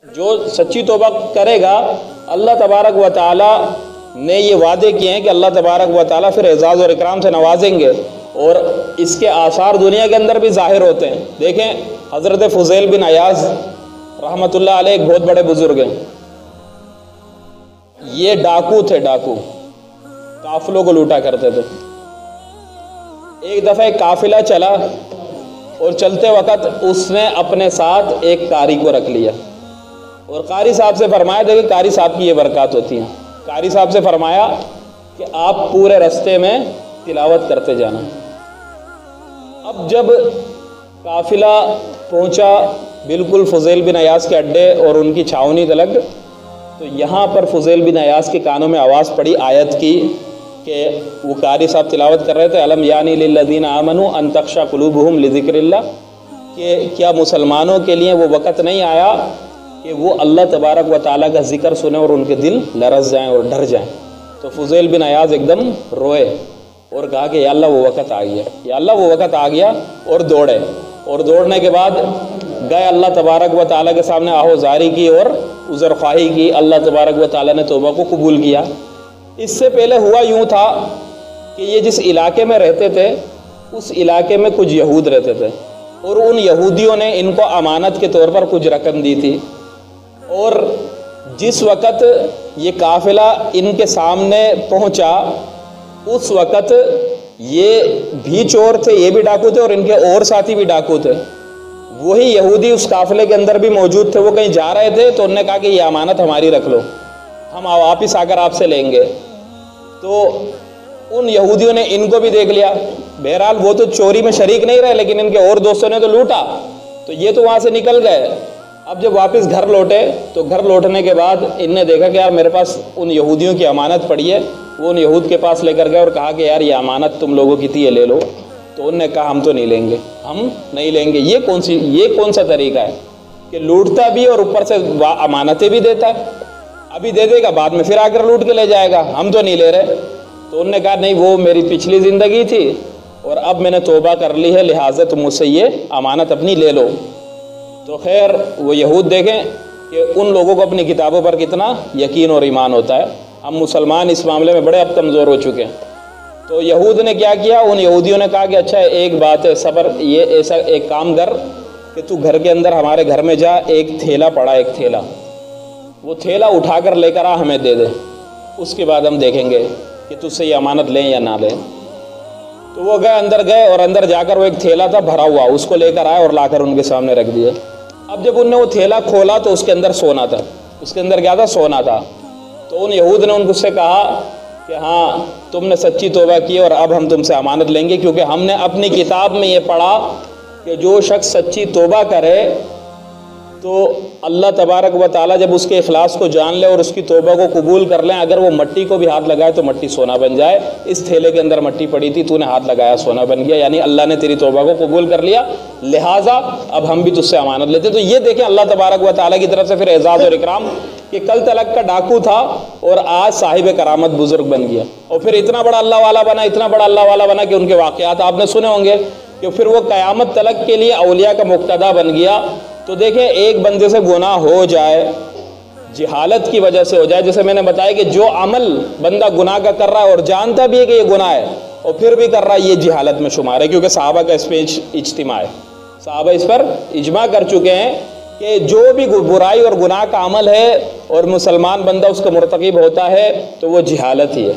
جو سچی توبہ کرے گا اللہ تبارک و تعالیٰ نے یہ وعدے کیے ہیں کہ اللہ تبارک و تعالیٰ پھر اعزاز اور اکرام سے نوازیں گے، اور اس کے آثار دنیا کے اندر بھی ظاہر ہوتے ہیں۔ دیکھیں حضرت فضیل بن عیاض رحمۃ اللہ علیہ ایک بہت بڑے بزرگ ہیں، یہ ڈاکو تھے، ڈاکو قافلوں کو لوٹا کرتے تھے۔ ایک دفعہ ایک قافلہ چلا اور چلتے وقت اس نے اپنے ساتھ ایک قاری کو رکھ لیا اور قاری صاحب سے فرمایا، دیکھیں قاری صاحب کی یہ برکات ہوتی ہیں، قاری صاحب سے فرمایا کہ آپ پورے رستے میں تلاوت کرتے جانا۔ اب جب قافلہ پہنچا بالکل فضیل بن عیاض کے اڈے اور ان کی چھاؤنی تلک، تو یہاں پر فضیل بن عیاض کے کانوں میں آواز پڑی آیت کی کہ وہ قاری صاحب تلاوت کر رہے تھے، الم یعنی للذین آمنوا ان تخشع قلوبہم لذکر اللہ، کہ کیا مسلمانوں کے لیے وہ وقت نہیں آیا کہ وہ اللہ تبارک و تعالیٰ کا ذکر سنیں اور ان کے دل لرز جائیں اور ڈر جائیں۔ تو فضیل بن عیاض ایک دم روئے اور کہا کہ یا اللہ وہ وقت آ گیا، یا اللہ وہ وقت آ گیا، اور دوڑے، اور دوڑنے کے بعد گئے اللہ تبارک و تعالیٰ کے سامنے آہوزاری کی اور عذر خواہی کی۔ اللہ تبارک و تعالیٰ نے توبہ کو قبول کیا۔ اس سے پہلے ہوا یوں تھا کہ یہ جس علاقے میں رہتے تھے اس علاقے میں کچھ یہود رہتے تھے، اور ان یہودیوں نے ان کو امانت کے طور پر کچھ رقم دی تھی، اور جس وقت یہ قافلہ ان کے سامنے پہنچا اس وقت یہ بھی چور تھے، یہ بھی ڈاکو تھے، اور ان کے اور ساتھی بھی ڈاکو تھے۔ وہی یہودی اس قافلے کے اندر بھی موجود تھے، وہ کہیں جا رہے تھے تو انہوں نے کہا کہ یہ امانت ہماری رکھ لو، ہم واپس آ کر آپ سے لیں گے۔ تو ان یہودیوں نے ان کو بھی دیکھ لیا، بہرحال وہ تو چوری میں شریک نہیں رہے لیکن ان کے اور دوستوں نے تو لوٹا، تو یہ تو وہاں سے نکل گئے۔ اب جب واپس گھر لوٹے تو گھر لوٹنے کے بعد ان نے دیکھا کہ یار میرے پاس ان یہودیوں کی امانت پڑی ہے، وہ ان یہود کے پاس لے کر گئے اور کہا کہ یار یہ امانت تم لوگوں کی تھی، یہ لے لو۔ تو انہوں نے کہا ہم تو نہیں لیں گے، ہم نہیں لیں گے۔ یہ کون سا طریقہ ہے کہ لوٹتا بھی اور اوپر سے امانتیں بھی دیتا ہے، ابھی دے دے گا بعد میں پھر آ کر لوٹ کے لے جائے گا، ہم تو نہیں لے رہے۔ تو انہوں نے کہا نہیں وہ میری پچھلی زندگی تھی اور اب میں نے توبہ کر لی ہے، لہٰذا تم مجھ سے یہ امانت اپنی لے لو۔ تو خیر وہ یہود دیکھیں کہ ان لوگوں کو اپنی کتابوں پر کتنا یقین اور ایمان ہوتا ہے، ہم مسلمان اس معاملے میں بڑے اب کمزور ہو چکے ہیں۔ تو یہود نے کیا کیا، ان یہودیوں نے کہا کہ اچھا ایک بات ہے صبر، یہ ایسا ایک کام کر کہ تو گھر کے اندر ہمارے گھر میں جا، ایک تھیلا پڑا، ایک تھیلا، وہ تھیلا اٹھا کر لے کر آ، ہمیں دے دے، اس کے بعد ہم دیکھیں گے کہ تجھ سے یہ امانت لیں یا نہ لیں۔ تو وہ اندر گئے اور اندر جا کر وہ ایک تھیلا تھا بھرا ہوا، اس کو لے کر آئے اور لا کر ان کے سامنے رکھ دیا۔ اب جب انہوں نے وہ تھیلا کھولا تو اس کے اندر سونا تھا، اس کے اندر کیا تھا، سونا تھا۔ تو ان یہود نے ان کو سے کہا کہ ہاں تم نے سچی توبہ کی اور اب ہم تم سے امانت لیں گے، کیونکہ ہم نے اپنی کتاب میں یہ پڑھا کہ جو شخص سچی توبہ کرے تو اللہ تبارک و تعالیٰ جب اس کے اخلاص کو جان لے اور اس کی توبہ کو قبول کر لیں، اگر وہ مٹی کو بھی ہاتھ لگائے تو مٹی سونا بن جائے۔ اس تھیلے کے اندر مٹی پڑی تھی، تو نے ہاتھ لگایا سونا بن گیا، یعنی اللہ نے تیری توبہ کو قبول کر لیا، لہٰذا اب ہم بھی تجھ سے امانت لیتے۔ تو یہ دیکھیں اللہ تبارک و تعالیٰ کی طرف سے پھر اعزاز اور اکرام کہ کل تلک کا ڈاکو تھا اور آج صاحب کرامت بزرگ بن گیا، اور پھر اتنا بڑا اللہ والا بنا، اتنا بڑا اللہ والا بنا کہ ان کے واقعات آپ نے سنے ہوں گے کہ پھر وہ قیامت تلک کے لیے اولیاء کا مقتدا بن گیا۔ تو دیکھیں ایک بندے سے گناہ ہو جائے، جہالت کی وجہ سے ہو جائے، جیسے میں نے بتایا کہ جو عمل بندہ گناہ کا کر رہا ہے اور جانتا بھی ہے کہ یہ گناہ ہے اور پھر بھی کر رہا ہے، یہ جہالت میں شمار ہے، کیونکہ صحابہ کا اس پہ اجتماع ہے، صحابہ اس پر اجماع کر چکے ہیں کہ جو بھی برائی اور گناہ کا عمل ہے اور مسلمان بندہ اس کا مرتکب ہوتا ہے تو وہ جہالت ہی ہے۔